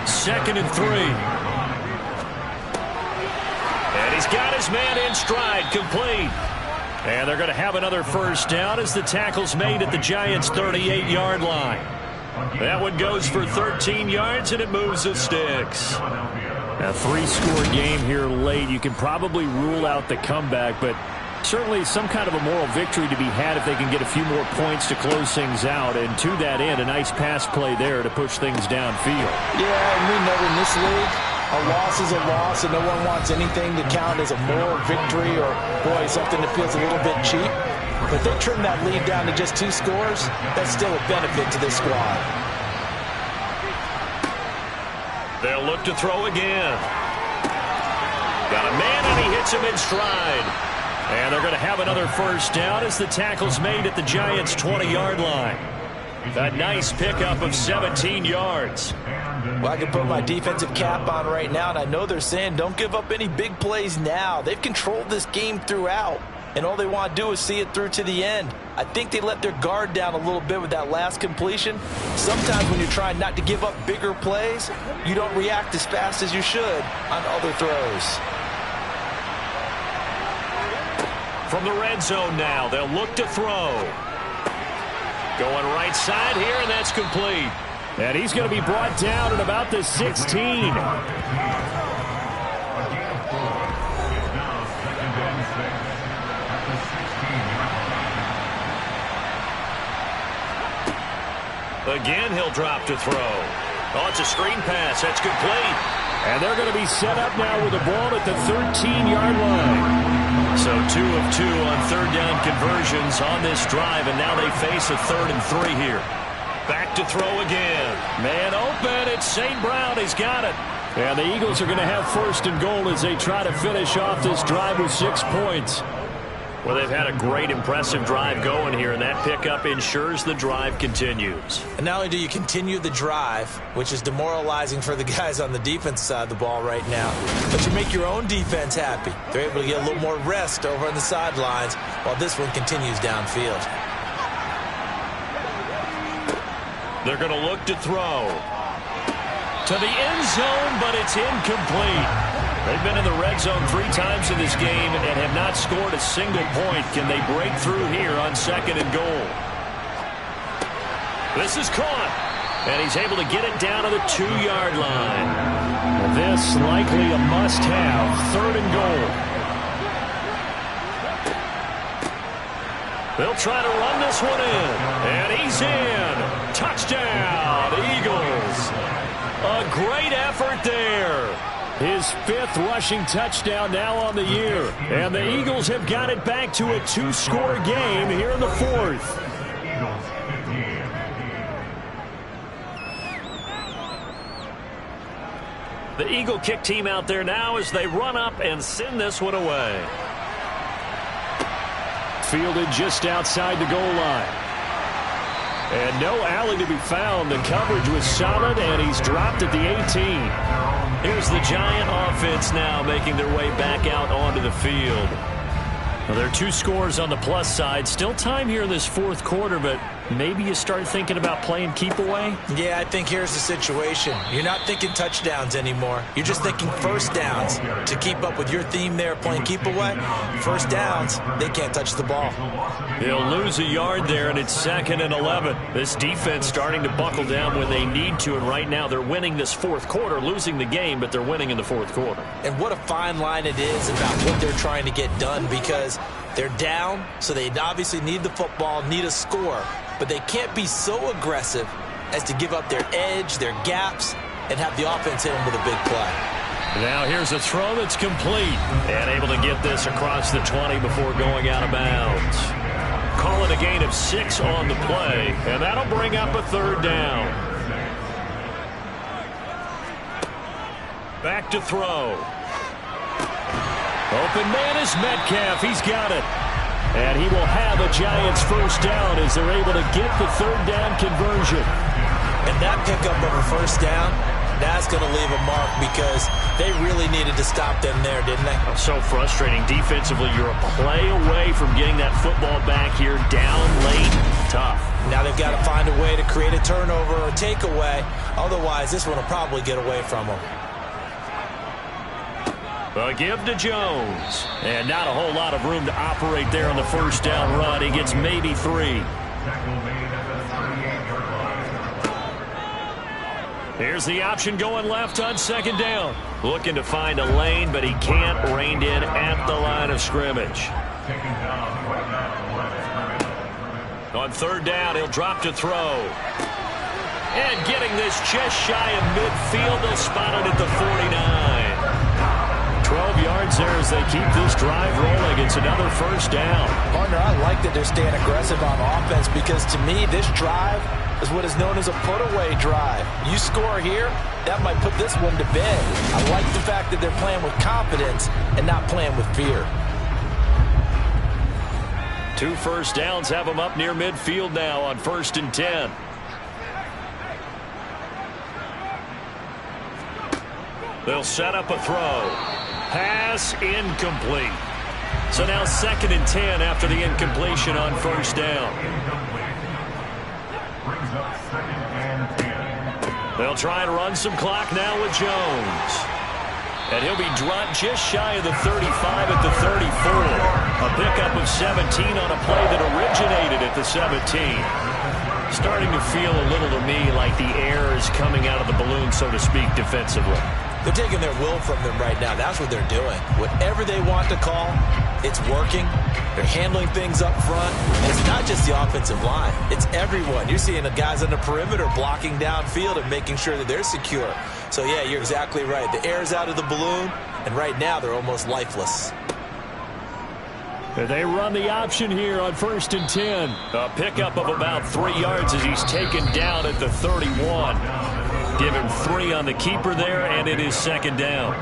2nd and 3. And he's got his man in stride, complete. And they're going to have another 1st down as the tackle's made at the Giants' 38-yard line. That one goes for 13 yards, and it moves the sticks. A 3-score game here late. You can probably rule out the comeback, but certainly some kind of a moral victory to be had if they can get a few more points to close things out. And to that end, a nice pass play there to push things downfield. Yeah, and we know in this league, a loss is a loss, and no one wants anything to count as a moral victory or, boy, something that feels a little bit cheap. But they trim that lead down to just 2 scores. That's still a benefit to this squad. They'll look to throw again. Got a man, and he hits him in stride. And they're going to have another 1st down as the tackle's made at the Giants' 20-yard line. A nice pickup of 17 yards. Well, I can put my defensive cap on right now, and I know they're saying don't give up any big plays now. They've controlled this game throughout, and all they want to do is see it through to the end. I think they let their guard down a little bit with that last completion. Sometimes when you're trying not to give up bigger plays, you don't react as fast as you should on other throws. From the red zone now, they'll look to throw. Going right side here, and that's complete. And he's going to be brought down at about the 16. Again, he'll drop to throw. Oh, it's a screen pass. That's complete. And they're going to be set up now with the ball at the 13-yard line. So 2 of 2 on 3rd down conversions on this drive, and now they face a 3rd and 3 here. Back to throw again. Man open. It's St. Brown. He's got it. And the Eagles are going to have 1st and goal as they try to finish off this drive with 6 points. Well, they've had a great, impressive drive going here, and that pickup ensures the drive continues. And not only do you continue the drive, which is demoralizing for the guys on the defense side of the ball right now, but you make your own defense happy. They're able to get a little more rest over on the sidelines while this one continues downfield. They're going to look to throw. To the end zone, but it's incomplete. They've been in the red zone 3 times in this game and have not scored a single point. Can they break through here on 2nd and goal? This is caught. And he's able to get it down to the 2-yard line. This likely a must-have. 3rd and goal. They'll try to run this one in. And he's in. Touchdown, Eagles. A great effort there. His 5th rushing touchdown now on the year. And the Eagles have got it back to a 2-score game here in the 4th. The Eagle kick team out there now as they run up and send this one away. Fielded just outside the goal line. And no alley to be found. The coverage was solid, and he's dropped at the 18. Here's the Giant offense now making their way back out onto the field. Well, there are 2 scores on the plus side. Still time here in this 4th quarter, but maybe you start thinking about playing keep away? Yeah, I think here's the situation. You're not thinking touchdowns anymore. You're just thinking first downs. To keep up with your theme there, playing keep away, first downs, they can't touch the ball. They'll lose a yard there, and it's 2nd and 11. This defense starting to buckle down when they need to, and right now they're winning this 4th quarter, losing the game, but they're winning in the 4th quarter. And what a fine line it is about what they're trying to get done, because they're down, so they obviously need the football, need a score, but they can't be so aggressive as to give up their edge, their gaps, and have the offense hit them with a big play. Now here's a throw that's complete, and able to get this across the 20 before going out of bounds. Call it a gain of 6 on the play, and that'll bring up a 3rd down. Back to throw. Open man is Metcalf. He's got it. And he will have a Giants first down as they're able to get the 3rd down conversion. And that pickup of a first down, that's going to leave a mark because they really needed to stop them there, didn't they? So frustrating. Defensively, you're a play away from getting that football back here down late. Tough. Now they've got to find a way to create a turnover or takeaway. Otherwise, this one will probably get away from them. A give to Jones. And not a whole lot of room to operate there on the first down run. He gets maybe 3. Here's the option going left on 2nd down. Looking to find a lane, but he can't. Reined in at the line of scrimmage. On 3rd down, he'll drop to throw. And getting this just shy of midfield, they'll spot it at the 49. 12 yards there as they keep this drive rolling. It's another first down. Partner, I like that they're staying aggressive on offense because to me, this drive is what is known as a put-away drive. You score here, that might put this one to bed. I like the fact that they're playing with confidence and not playing with fear. 2 first downs have them up near midfield now on 1st and 10. They'll set up a throw. Pass incomplete. So now 2nd and 10 after the incompletion on 1st down. They'll try and run some clock now with Jones. And he'll be dropped just shy of the 35 at the 34. A pickup of 17 on a play that originated at the 17. Starting to feel a little to me like the air is coming out of the balloon, so to speak, defensively. They're taking their will from them right now. That's what they're doing. Whatever they want to call, it's working. They're handling things up front. And it's not just the offensive line. It's everyone. You're seeing the guys on the perimeter blocking downfield and making sure that they're secure. So, yeah, you're exactly right. The air's out of the balloon, and right now they're almost lifeless. They run the option here on 1st and 10. A pickup of about 3 yards as he's taken down at the 31. Give him 3 on the keeper there, and it is 2nd down.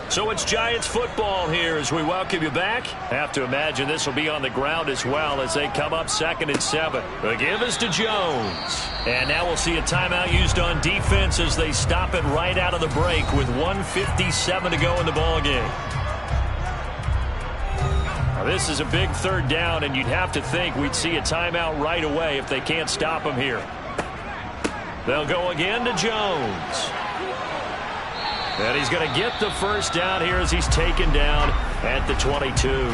So it's Giants football here as we welcome you back. Have to imagine this will be on the ground as well as they come up 2nd and 7. The give is to Jones. And now we'll see a timeout used on defense as they stop it right out of the break with 1:57 to go in the ballgame. Now this is a big 3rd down, and you'd have to think we'd see a timeout right away if they can't stop him here. They'll go again to Jones. And he's going to get the first down here as he's taken down at the 22.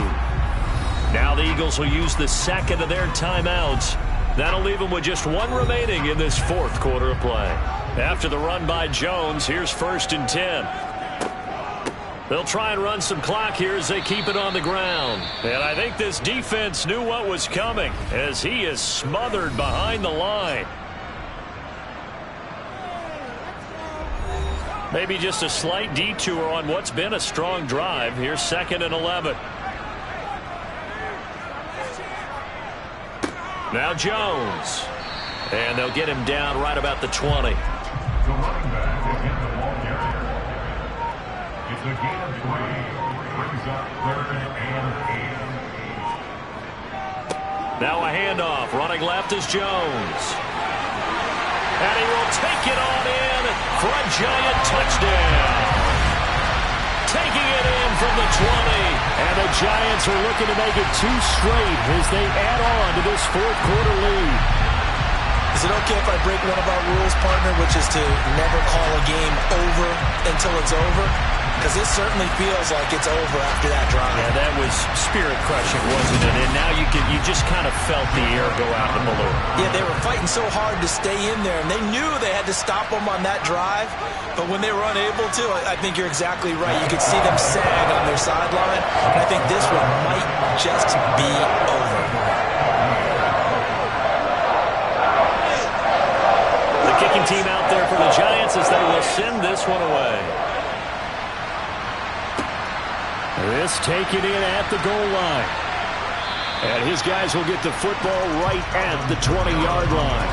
Now the Eagles will use the 2nd of their timeouts. That'll leave them with just 1 remaining in this 4th quarter of play. After the run by Jones, here's 1st and 10. They'll try and run some clock here as they keep it on the ground. And I think this defense knew what was coming as he is smothered behind the line. Maybe just a slight detour on what's been a strong drive. Here's 2nd and 11. Now Jones. And they'll get him down right about the 20. The running back is in the ball carrier. It's a gain of 3. Brings up 3rd and 8. Now a handoff. Running left is Jones. And he will take it on in for a giant touchdown. Taking it in from the 20. And the Giants are looking to make it 2 straight as they add on to this 4th quarter lead. Is it okay if I break one of our rules, partner, which is to never call a game over until it's over? Because it certainly feels like it's over after that drive. Yeah, that was spirit-crushing, wasn't it? And now you just kind of felt the air go out of the balloon. Yeah, they were fighting so hard to stay in there, and they knew they had to stop them on that drive. But when they were unable to, I think you're exactly right. You could see them sag on their sideline, and I think this one might just be over. The kicking team out there for the Giants as they will send this one away. This taken in at the goal line. And his guys will get the football right at the 20-yard line.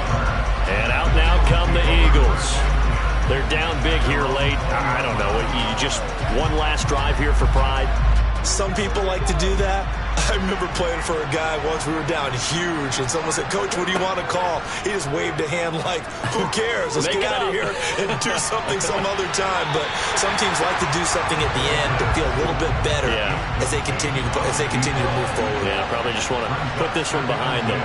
And out now come the Eagles. They're down big here late. I don't know. You just one last drive here for pride. Some people like to do that. I remember playing for a guy once. We were down huge, and someone said, "Coach, what do you want to call?" He just waved a hand like, "Who cares? Let's get out of here and do something some other time." But some teams like to do something at the end to feel a little bit better as they continue to move forward. Yeah, probably just want to put this one behind them.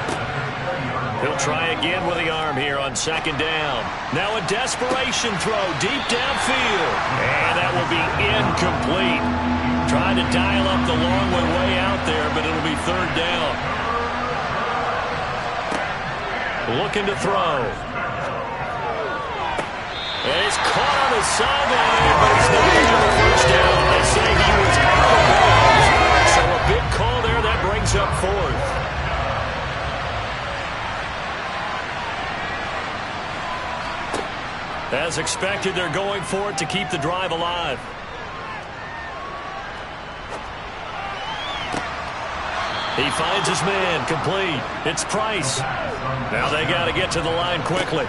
He'll try again with the arm here on 2nd down. Now a desperation throw deep downfield. And that will be incomplete. Trying to dial up the long one way out there, but it'll be 3rd down. Looking to throw. And he's caught on the sideline, but he's not going to the 1st down. They say he was out of bounds. So a big call there that brings up 4th. As expected, they're going for it to keep the drive alive. He finds his man, complete. It's Price. Now they got to get to the line quickly.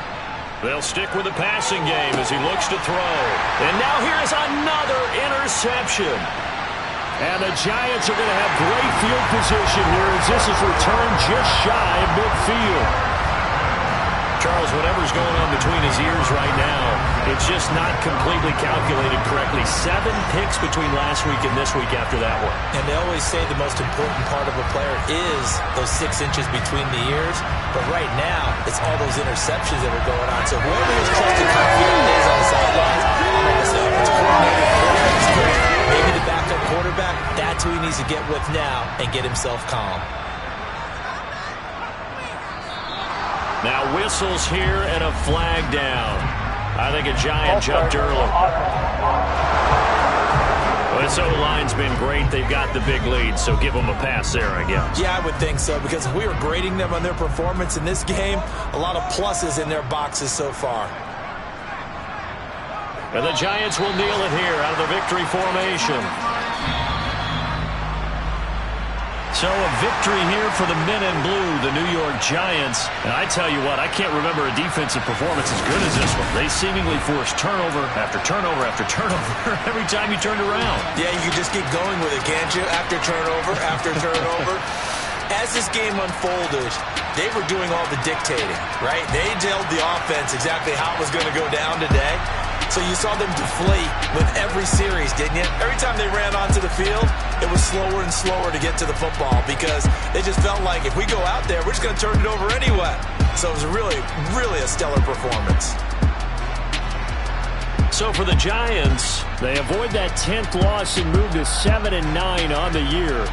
They'll stick with the passing game as he looks to throw. And now here's another interception. And the Giants are going to have great field position here as this is returned just shy of midfield. Charles, whatever's going on between his ears right now, it's just not completely calculated correctly. 7 picks between last week and this week after that one. And they always say the most important part of a player is those 6 inches between the ears. But right now, it's all those interceptions that are going on. So whoever is close to confident is on the sidelines, I'm on the offensive coordinator, quarterback's coach, maybe the backup quarterback, that's who he needs to get with now and get himself calm. Now whistles here and a flag down. I think a Giant jumped early. Well, this O-line's been great. They've got the big lead, so give them a pass there, I guess. Yeah, I would think so, because if we were grading them on their performance in this game, a lot of pluses in their boxes so far. And the Giants will kneel it here out of the victory formation. So a victory here for the men in blue, the New York Giants. And I tell you what, I can't remember a defensive performance as good as this one. They seemingly forced turnover after turnover after turnover every time you turned around. Yeah, you can just keep going with it, can't you? After turnover, after turnover. As this game unfolded, they were doing all the dictating, right? They told the offense exactly how it was going to go down today. So you saw them deflate with every series, didn't you? Every time they ran onto the field, it was slower and slower to get to the football because they just felt like if we go out there, we're just going to turn it over anyway. So it was really, really a stellar performance. So for the Giants, they avoid that 10th loss and move to 7-9 on the year.